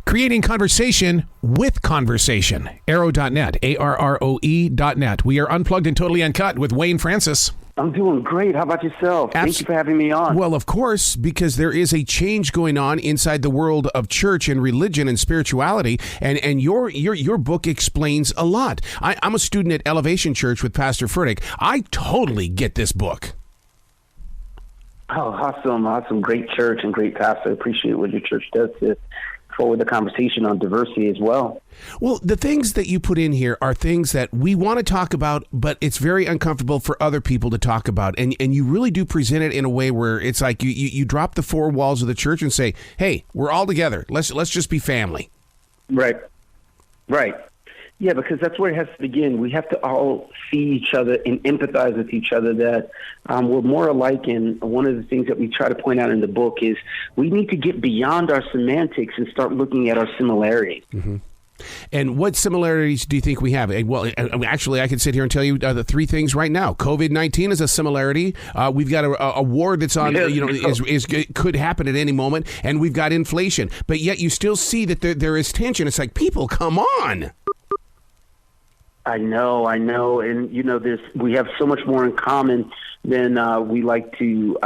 Creating conversation with conversation. Arrow.net, ARROE.net. We are unplugged and totally uncut with Wayne Francis. I'm doing great. How about yourself? Thank you for having me on. Well, of course, because there is a change going on inside the world of church and religion and spirituality, and your book explains a lot. I'm a student at Elevation Church with Pastor Furtick. I totally get this book. Oh, awesome. Great church and great pastor. I appreciate what your church does to forward the conversation on diversity as well. Well, the things that you put in here are things that we want to talk about, but it's very uncomfortable for other people to talk about. And you really do present it in a way where it's like you drop the four walls of the church and say, hey, we're all together. Let's just be family. Right. Yeah, because that's where it has to begin. We have to all see each other and empathize with each other, that we're more alike. And one of the things that we try to point out in the book is we need to get beyond our semantics and start looking at our similarities. Mm-hmm. And what similarities do you think we have? Well, actually, I can sit here and tell you the three things right now. COVID-19 is a similarity. We've got a war that's on, could happen at any moment, and we've got inflation. But yet you still see that there is tension. It's like, people, come on. I know, and we have so much more in common than we like to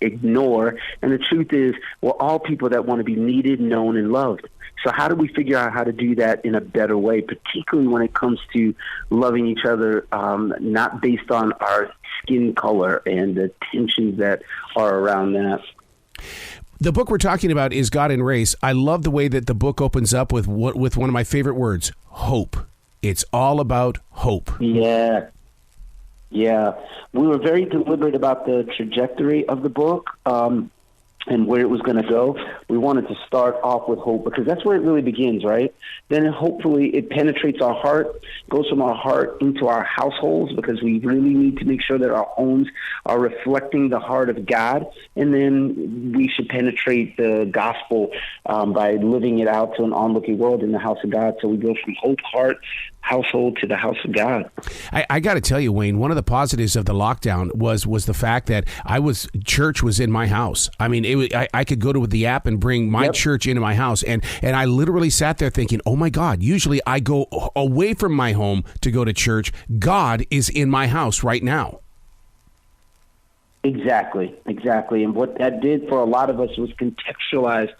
ignore. And the truth is, we're all people that want to be needed, known, and loved. So how do we figure out how to do that in a better way, particularly when it comes to loving each other, not based on our skin color and the tensions that are around that? The book we're talking about is God and Race. I love the way that the book opens up with one of my favorite words, hope. It's all about hope. Yeah. We were very deliberate about the trajectory of the book and where it was going to go. We wanted to start off with hope because that's where it really begins, right? Then hopefully it penetrates our heart, goes from our heart into our households, because we really need to make sure that our homes are reflecting the heart of God. And then we should penetrate the gospel by living it out to an onlooking world in the house of God. So we go from hope, heart, household to the house of God. I got to tell you, Wayne, one of the positives of the lockdown was the fact that church was in my house. I mean, I could go to the app and bring my church into my house, and I literally sat there thinking, oh my God, usually I go away from my home to go to church. God is in my house right now. Exactly. And what that did for a lot of us was contextualize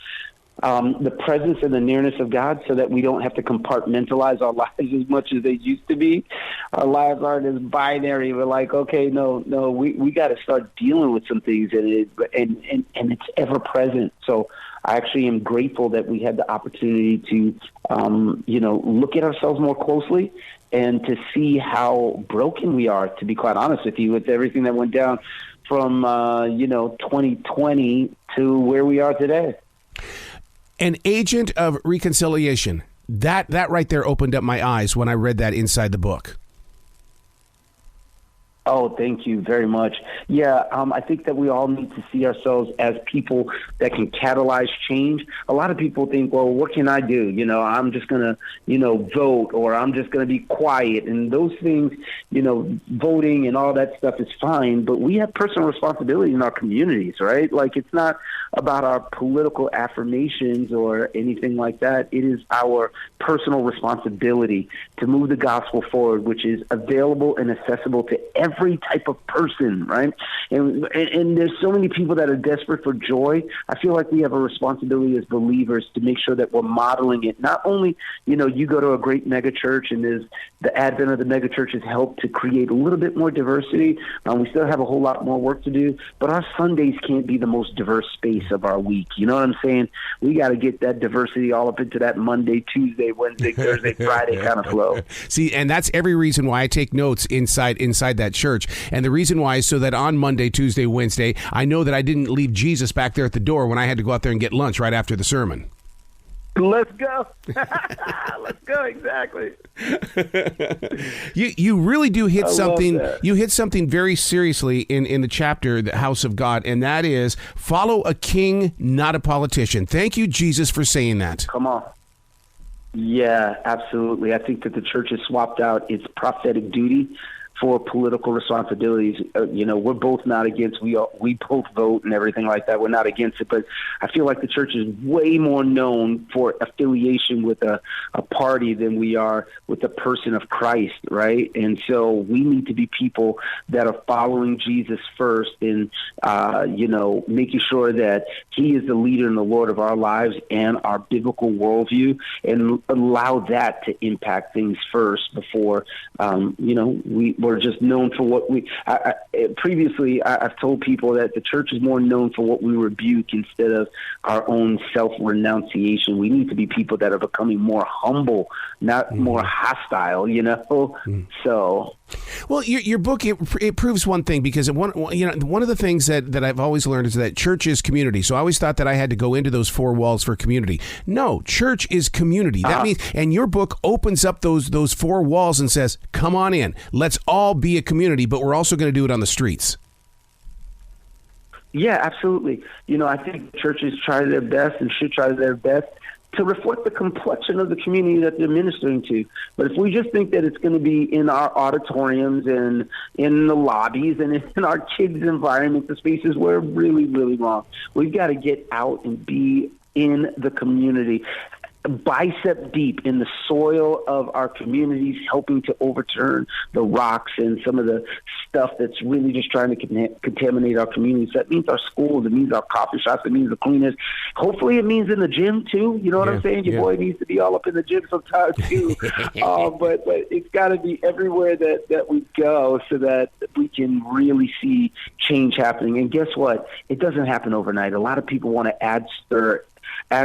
the presence and the nearness of God, so that we don't have to compartmentalize our lives as much as they used to be. Our lives aren't as binary. We're like, okay, no, we got to start dealing with some things, and it's ever present. So I actually am grateful that we had the opportunity to, look at ourselves more closely and to see how broken we are, to be quite honest with you, with everything that went down from, 2020 to where we are today. An agent of reconciliation. That right there opened up my eyes when I read that inside the book. Oh, thank you very much. Yeah, I think that we all need to see ourselves as people that can catalyze change. A lot of people think, well, what can I do? I'm just going to, vote, or I'm just going to be quiet. And those things, voting and all that stuff is fine. But we have personal responsibility in our communities, right? Like, it's not about our political affirmations or anything like that. It is our personal responsibility to move the gospel forward, which is available and accessible to every type of person, right? And there's so many people that are desperate for joy. I feel like we have a responsibility as believers to make sure that we're modeling it. Not only, you go to a great mega church, and there's the advent of the mega church has helped to create a little bit more diversity. We still have a whole lot more work to do, but our Sundays can't be the most diverse space of our week. You know what I'm saying? We got to get that diversity all up into that Monday, Tuesday, Wednesday, Thursday, Friday kind of flow. See, and that's every reason why I take notes inside that church. And the reason why is so that on Monday, Tuesday, Wednesday, I know that I didn't leave Jesus back there at the door when I had to go out there and get lunch right after the sermon. Let's go. Let's go. Exactly. You really do hit something. You hit something very seriously in the chapter, The House of God, and that is follow a king, not a politician. Thank you, Jesus, for saying that. Come on. Yeah, absolutely. I think that the church has swapped out its prophetic duty for political responsibilities. We're both not against. We both vote and everything like that. We're not against it, but I feel like the church is way more known for affiliation with a party than we are with the person of Christ, right? And so we need to be people that are following Jesus first, and making sure that He is the leader and the Lord of our lives and our biblical worldview, and allow that to impact things first before we're just known for what we. Previously, I've told people that the church is more known for what we rebuke instead of our own self-renunciation. We need to be people that are becoming more humble, not more hostile. So. Well, your book it proves one thing, because one of the things that I've always learned is that church is community. So I always thought that I had to go into those four walls for community. No, church is community. That means, and your book opens up those four walls and says, "Come on in. Let's all be a community, but we're also going to do it on the streets." Yeah, absolutely. I think churches try their best and should try their best to reflect the complexion of the community that they're ministering to. But if we just think that it's going to be in our auditoriums and in the lobbies and in our kids' environments, the spaces, we're really, really wrong. We've got to get out and be in the community, bicep deep in the soil of our communities, helping to overturn the rocks and some of the stuff that's really just trying to contaminate our communities. That means our schools, it means our coffee shops, it means the cleaners. Hopefully it means in the gym too. You know what I'm saying? Your boy needs to be all up in the gym sometimes too. But it's got to be everywhere that we go, so that we can really see change happening. And guess what? It doesn't happen overnight. A lot of people want to add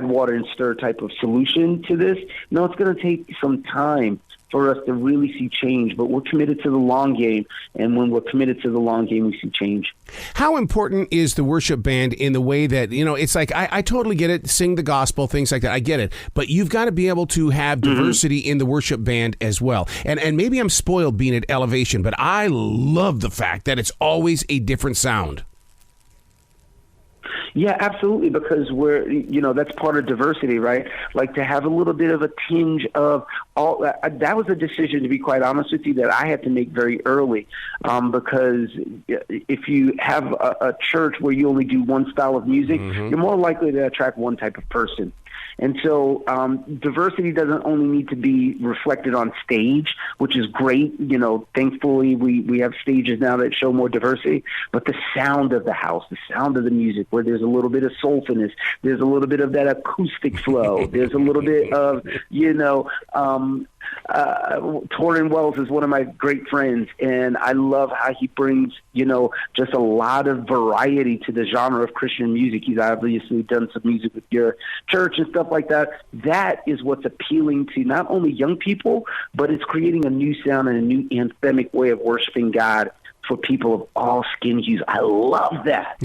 water and stir type of solution to this. No, it's going to take some time for us to really see change, but we're committed to the long game, and when we're committed to the long game, we see change. How important is the worship band in the way that, it's like, I totally get it, sing the gospel, things like that, I get it, but you've got to be able to have diversity in the worship band as well. And maybe I'm spoiled being at Elevation, but I love the fact that it's always a different sound. Yeah, absolutely, because that's part of diversity, right? Like, to have a little bit of a tinge of all that was a decision, to be quite honest with you, that I had to make very early, because if you have a church where you only do one style of music, you're more likely to attract one type of person. And so diversity doesn't only need to be reflected on stage, which is great. Thankfully, we have stages now that show more diversity, but the sound of the house, the sound of the music, where there's a little bit of soulfulness, there's a little bit of that acoustic flow, there's a little bit of, Torrin Wells is one of my great friends, and I love how he brings, just a lot of variety to the genre of Christian music. He's obviously done some music with your church and stuff like that. That is what's appealing to not only young people, but it's creating a new sound and a new anthemic way of worshiping God for people of all skin hues. I love that.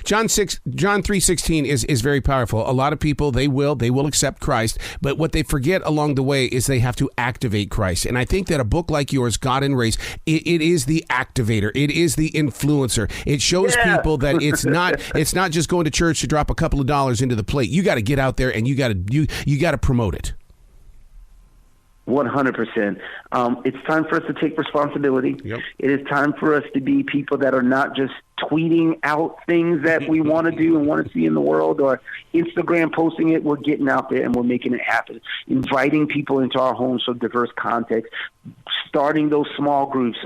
John 3:16 is very powerful. A lot of people, they will accept Christ, but what they forget along the way is they have to activate Christ. And I think that a book like yours, God and Race, it is the activator. It is the influencer. It shows people that it's not just going to church to drop a couple of dollars into the plate. You got to get out there and you got to promote it. 100%. It's time for us to take responsibility. Yep. It is time for us to be people that are not just tweeting out things that we want to do and want to see in the world, or Instagram posting it. We're getting out there and we're making it happen. Inviting people into our homes from diverse contexts, starting those small groups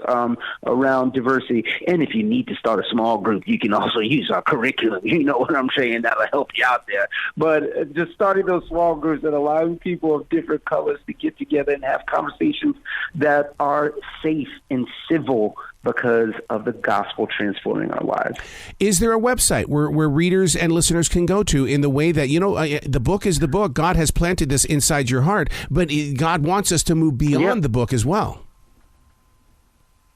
around diversity. And if you need to start a small group, you can also use our curriculum. You know what I'm saying? That'll help you out there. But just starting those small groups and allowing people of different colors to get together and have conversations that are safe and civil, because of the gospel transforming our lives. Is there a website where readers and listeners can go to, in the way that, the book is the book. God has planted this inside your heart, but God wants us to move beyond the book as well.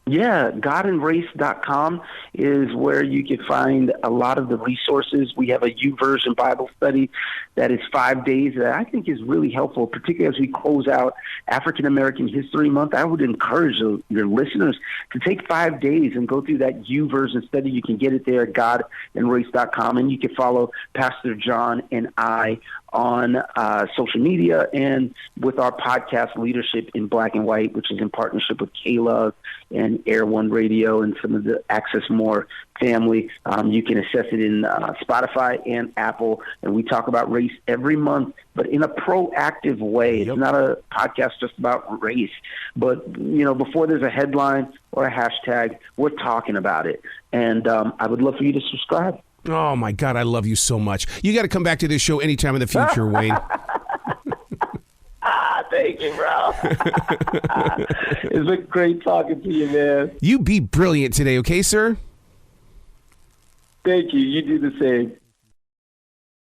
Yeah, godandrace.com is where you can find a lot of the resources. We have a YouVersion Bible study that is 5 days that I think is really helpful, particularly as we close out African American History Month. I would encourage your listeners to take 5 days and go through that YouVersion study. You can get it there at godandrace.com, and you can follow Pastor John and I on social media and with our podcast Leadership in Black and White, which is in partnership with K-Love and Air One Radio and some of the Access More family. You can access it in Spotify and Apple, and we talk about race every month, but in a proactive way. Yep. It's not a podcast just about race, but before there's a headline or a hashtag, we're talking about it. And I would love for you to subscribe. Oh my God, I love you so much. You got to come back to this show anytime in the future, Wayne. Thank you, bro. It's been great talking to you, man. You be brilliant today, okay, sir? Thank you. You do the same.